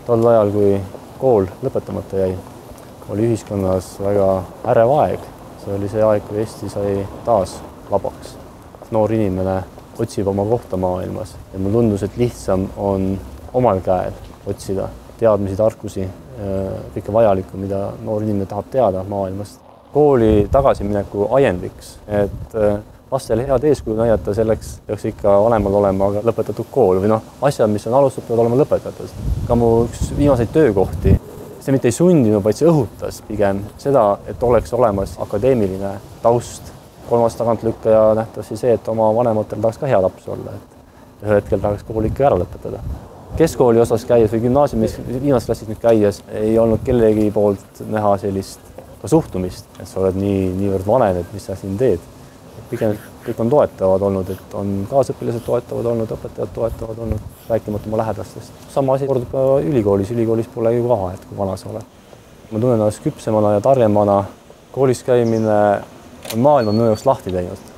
Tol ajal, kui kool lõpetamata jäi, oli ühiskonnas väga ärev aeg. See oli see aeg, kui Eesti sai taas vabaks. Noor inimene otsib oma kohta maailmas ja mulle tundus, et lihtsam on omal käel otsida teadmisi, tarkusi, kõike vajalikku, mida noor inimene tahab teada maailmast. Kooli tagasimineku ajendiks, et lastele head eeskuju näidata, selleks peaks ikka vanemal olema lõpetatud kool või asjad, mis on alustatud, peavad olema lõpetatud. Ka mu üks viimaseid töökohti, see mitte ei sundinud, vaid see õhutas pigem seda, et oleks olemas akadeemiline taust. Kolmas tagantlükkaja nähtavasti see, et oma vanematel tahaks ka hea laps olla, et ühel hetkel tahaks kooli ikka ära lõpetada. Keskkooli osas käies või gümnaasiumis viimases klassis nüüd käies ei olnud kellegi poolt näha sellist ka suhtumist, et sa oled niivõrd vanem, et mis sa siin teed. Pigem kõik on toetavad olnud, et on kaasõpilased toetavad olnud, õpetajad toetavad olnud, rääkimata oma lähedastest. Sama asi kordub ka ülikoolis. Ülikoolis pole ju ka, et kui vana sa oled. Ma tunnen ennast küpsemana ja targemana. Koolis käimine on maailma minu jaoks lahti teinud.